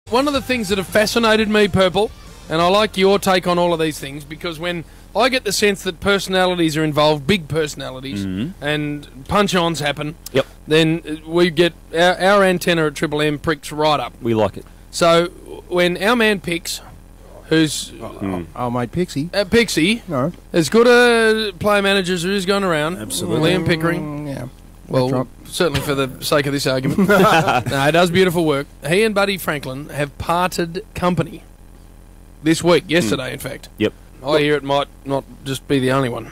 one of the things that have fascinated me, Purple, and I like your take on all of these things, because when I get the sense that personalities are involved, big personalities, and punch-ons happen, then we get our antenna at Triple M pricks right up. We like it. So when our man Pix, who's our mate Pixie, Pixie, no, as good a player manager as there is going around, absolutely, Liam Pickering, yeah. Well, certainly for the sake of this argument. No, he does beautiful work. He and Buddy Franklin have parted company this week, yesterday, in fact. Yep. I hear it might not just be the only one.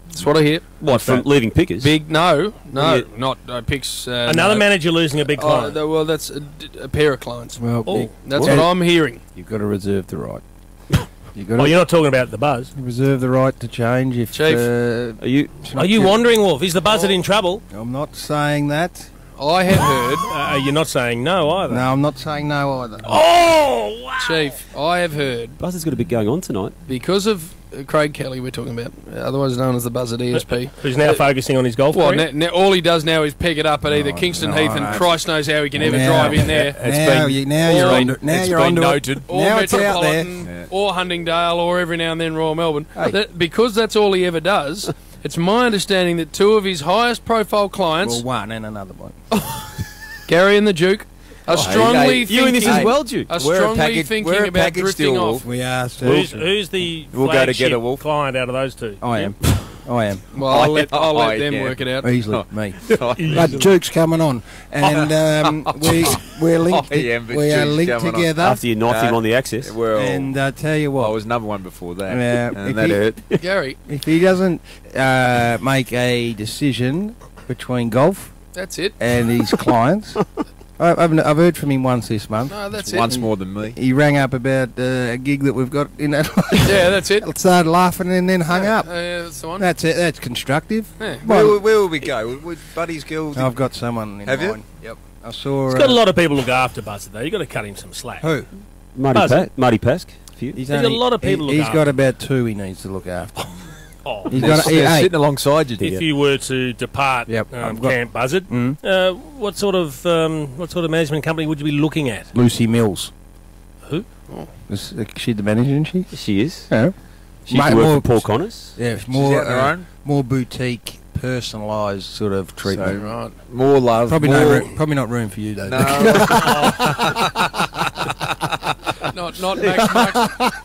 That's what I hear. What, from leaving Pickers? No, not Picks. Another manager losing a big client. Well, that's a pair of clients. Well, that's what I'm hearing. You've got to reserve the right. You're not talking about the Buzz. Reserve the right to change if... Chief, are you wandering, Wolf? Is the Buzzard in trouble? I'm not saying that. I have heard... you're not saying no either? No, I'm not saying no either. Oh, wow! Chief, I have heard... Buzzard's got a bit going on tonight. Because of Craig Kelly we're talking about, otherwise known as the Buzzard ESP. Who's now focusing on his golf career? Well, all he does now is peg it up at either Kingston Heath and Christ knows how he can ever drive in there. You're noted. Or Metropolitan, or Huntingdale, or every now and then Royal Melbourne. Because that's all he ever does, it's my understanding that two of his highest profile clients... Well, one and another one. Garry and the Duke... are strongly thinking... You and this as well, Duke. Are strongly thinking about drifting off. We are. Who's the flagship client out of those two? I am. Well, I'll let them work it out. Easily, me. But Duke's coming on, and we're linked. We are linked together. After you knifed him on the access. Well, and tell you what, I was number one before that, and that hurt. Gary, if he doesn't make a decision between golf, that's it, and his clients. I've heard from him once this month. No, that's it. Once more than me. He rang up about a gig that we've got in that. Yeah, that's it. Started laughing and then hung up. Yeah, that's the one. That's it. That's constructive. Yeah. Where will we go? With Buddy's girl? I've got someone in mind. Have you? Yep. I saw. He's got a lot of people look after Buzzard though. You've got to cut him some slack. Who? Marty Pask. He's got a lot of people. He's got about two he needs to look after. Oh, he's sitting alongside you. If you were to depart Camp Buzzard, what sort of management company would you be looking at? Lucy Mills. Who? Oh. Is she the manager, isn't she? She is. Yeah. She works for Paul Connors. Yeah, more boutique, personalised sort of treatment. So, right. More love. Probably not room for you though. No. Not Max.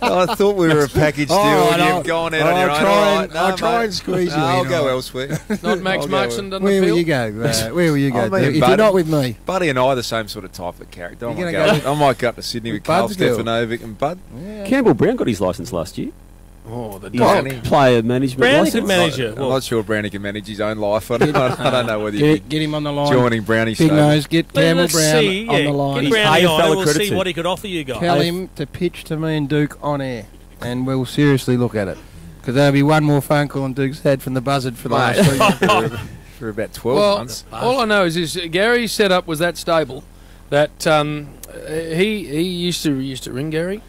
I thought we were a package deal. And you've gone out on your own. I'll try and squeeze you in. I'll go elsewhere. Not Max Markson. Where will you go? Where will you go? If you're not with me, Buddy and I are the same sort of type of character. I might go up to Sydney with Carl Stefanovic and Bud. Campbell Brown got his licence last year. Oh, the player management Brownie license. can manage it. I'm not sure Brownie can manage his own life. I don't know whether you get him on the line. Joining Brownie's Big nose, get Campbell Brown on the line. Get Brownie on, we'll see what he could offer you guys. Tell him to pitch to me and Duke on air, and we'll seriously look at it. Because there'll be one more phone call on Duke's head from the Buzzard for the last 3 for about 12 months. All I know is Gary's setup was that stable that he used to ring Garry.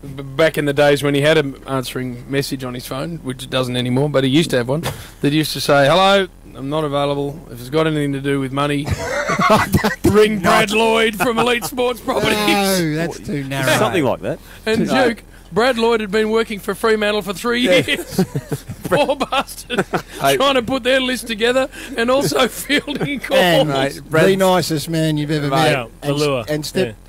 Back in the days when he had an answering message on his phone, which it doesn't anymore, but he used to have one, that used to say, "Hello, I'm not available. If it's got anything to do with money, ring Brad Lloyd from Elite Sports Properties." No, that's too narrow. Something like that. And Duke, Brad Lloyd had been working for Fremantle for 3 years. Poor bastard. Trying to put their list together and also fielding calls. And, mate, the nicest man you've ever met.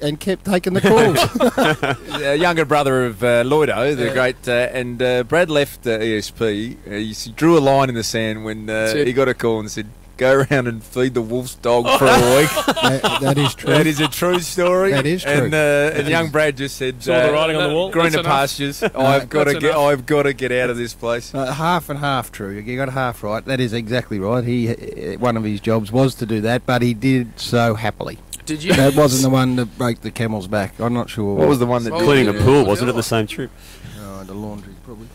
And kept taking the calls. Younger brother of Lloydo, the great... and Brad left ESP. He drew a line in the sand when he got a call and said, "Go around and feed the wolf's dog for a week." That is true. That is a true story. That is true. And young Brad just said, "Saw the writing on the wall. Greener pastures. I've got to get out of this place." Half and half true. You got half right. That is exactly right. One of his jobs was to do that, but he did so happily. Did you? That wasn't the one that broke the camel's back. I'm not sure. What was the one that cleaning a pool? Wasn't it the same trip? Oh, the laundry probably.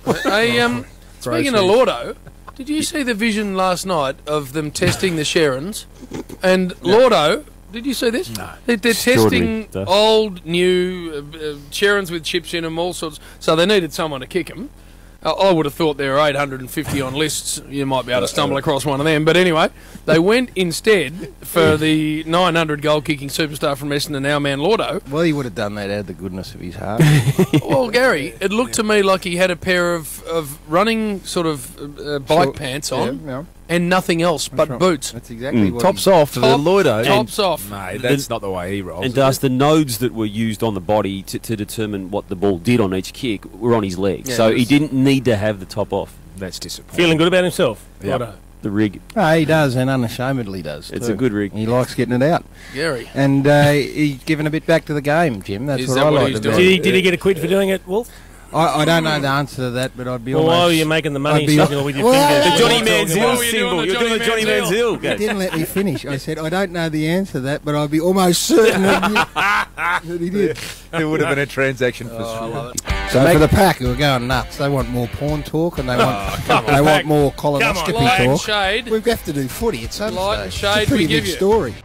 Speaking of Lordo. Did you see the vision last night of them testing the Sharons? And Lordo, did you see this? No. They're testing old, new Sharons with chips in them, all sorts. So they needed someone to kick them. I would have thought there are 850 on lists. You might be able to stumble across one of them. But anyway, they went instead for the 900 goal-kicking superstar from Essendon, our man Lordo. Well, he would have done that out of the goodness of his heart. Well, Gary, it looked to me like he had a pair of running sort of bike pants on and nothing else but right. boots. That's exactly what Tops off for the Lloydo. Tops off. Mate, that's not the way he rolls. And the nodes that were used on the body to determine what the ball did on each kick were on his legs. Yeah, so he didn't need to have the top off. That's disappointing. Feeling good about himself. Yep. Righto. The rig. Oh, he does, and unashamedly does. It's too. a good rig. He likes getting it out. Gary. And he's given a bit back to the game, Jim. That's Is what that I what like he's about doing? it. Did he get a quid for doing it, Wolf? I don't know the answer to that, but I'd be Well, almost... why were you making the money I'd be- signal with your Well, fingers? The Johnny What are you talking Manziel What were you doing, symbol. the You're doing the Johnny Johnny Manziel? Manziel. He didn't let me finish. I said, I don't know the answer to that, but I'd be almost certain that he did. There would have been a transaction for sure. So for the pack, who are going nuts, they want more porn talk and they want more colonoscopy Light and talk. shade. We have to do footy at some Light and stage. It's shade a pretty we give big you. story.